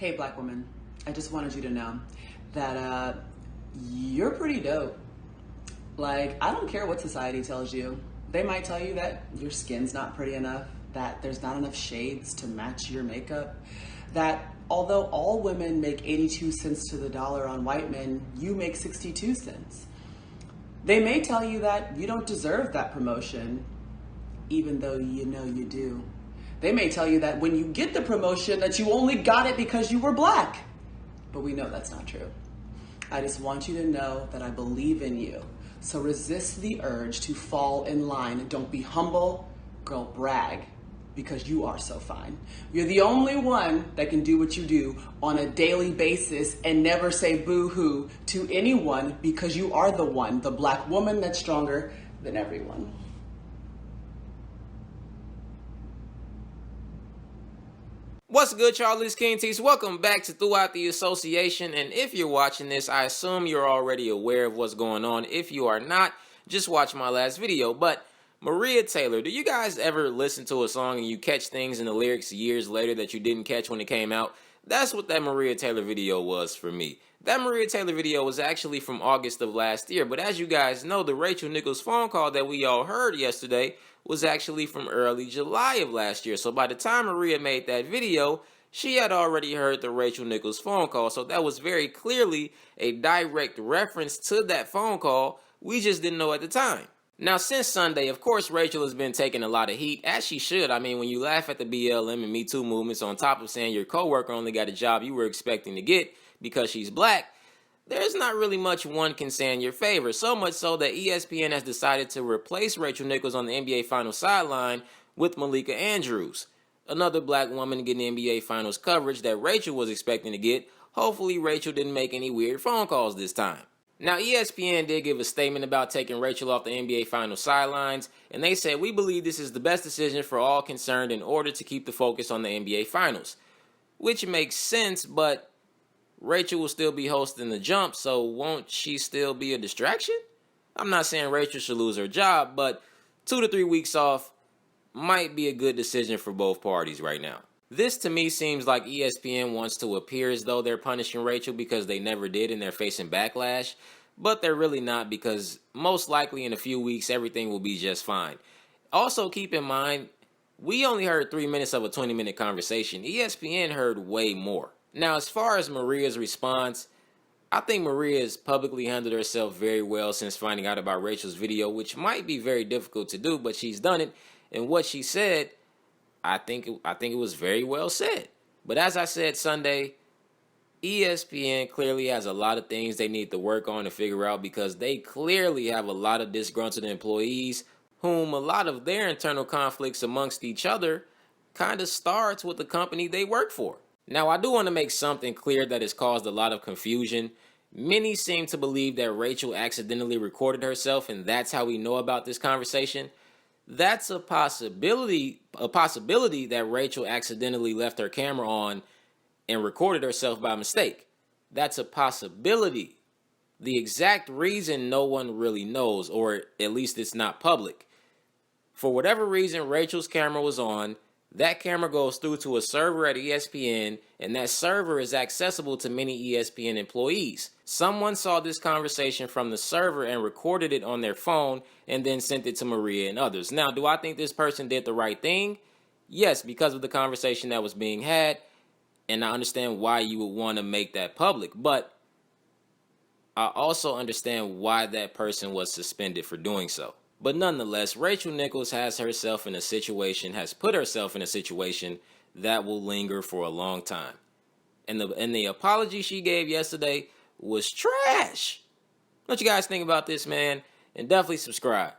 Hey, black woman, I just wanted you to know that you're pretty dope. Like, I don't care what society tells you. They might tell you that your skin's not pretty enough, that there's not enough shades to match your makeup, that although all women make 82 cents to the dollar on white men, you make 62 cents. They may tell you that you don't deserve that promotion, even though you know you do. They may tell you that when you get the promotion that you only got it because you were black. But we know that's not true. I just want you to know that I believe in you. So resist the urge to fall in line. Don't be humble, girl, brag, because you are so fine. You're the only one that can do what you do on a daily basis and never say boo-hoo to anyone, because you are the one, the black woman that's stronger than everyone. What's good, y'all? It's Kingtise. Welcome back to Throughout the Association. And if you're watching this, I assume you're already aware of what's going on. If you are not, just watch my last video. But Maria Taylor, do you guys ever listen to a song and you catch things in the lyrics years later that you didn't catch when it came out? That's what that Maria Taylor video was for me. That Maria Taylor video was actually from August of last year. But as you guys know, the Rachel Nichols phone call that we all heard yesterday was actually from early July of last year. So by the time Maria made that video, she had already heard the Rachel Nichols phone call. So that was very clearly a direct reference to that phone call. We just didn't know at the time. Now, since Sunday, of course, Rachel has been taking a lot of heat, as she should. I mean, when you laugh at the BLM and Me Too movements on top of saying your coworker only got a job you were expecting to get because she's black, there's not really much one can say in your favor. So much so that ESPN has decided to replace Rachel Nichols on the NBA Finals sideline with Malika Andrews, another black woman getting NBA Finals coverage that Rachel was expecting to get. Hopefully, Rachel didn't make any weird phone calls this time. Now, ESPN did give a statement about taking Rachel off the NBA Finals sidelines, and they said, "We believe this is the best decision for all concerned in order to keep the focus on the NBA Finals," which makes sense, but Rachel will still be hosting the jump, so won't she still be a distraction? I'm not saying Rachel should lose her job, but 2 to 3 weeks off might be a good decision for both parties right now. This to me seems like ESPN wants to appear as though they're punishing Rachel because they never did and they're facing backlash, but they're really not, because most likely in a few weeks everything will be just fine. Also keep in mind, we only heard 3 minutes of a 20-minute conversation. ESPN heard way more. Now, as far as Maria's response, I think Maria has publicly handled herself very well since finding out about Rachel's video, which might be very difficult to do, but she's done it. And what she said, I think it was very well said. But as I said Sunday, ESPN clearly has a lot of things they need to work on and figure out, because they clearly have a lot of disgruntled employees whom a lot of their internal conflicts amongst each other kind of starts with the company they work for. Now, I do want to make something clear that has caused a lot of confusion. Many seem to believe that Rachel accidentally recorded herself, and that's how we know about this conversation. That's a possibility that Rachel accidentally left her camera on and recorded herself by mistake. That's a possibility. The exact reason no one really knows, or at least it's not public. For whatever reason Rachel's camera was on, that camera goes through to a server at ESPN, and that server is accessible to many ESPN employees. Someone saw this conversation from the server and recorded it on their phone and then sent it to Maria and others. Now, do I think this person did the right thing? Yes, because of the conversation that was being had, and I understand why you would want to make that public, but I also understand why that person was suspended for doing so. But nonetheless, Rachel Nichols has put herself in a situation that will linger for a long time. And the apology she gave yesterday was trash. What you guys think about this, man? And definitely subscribe.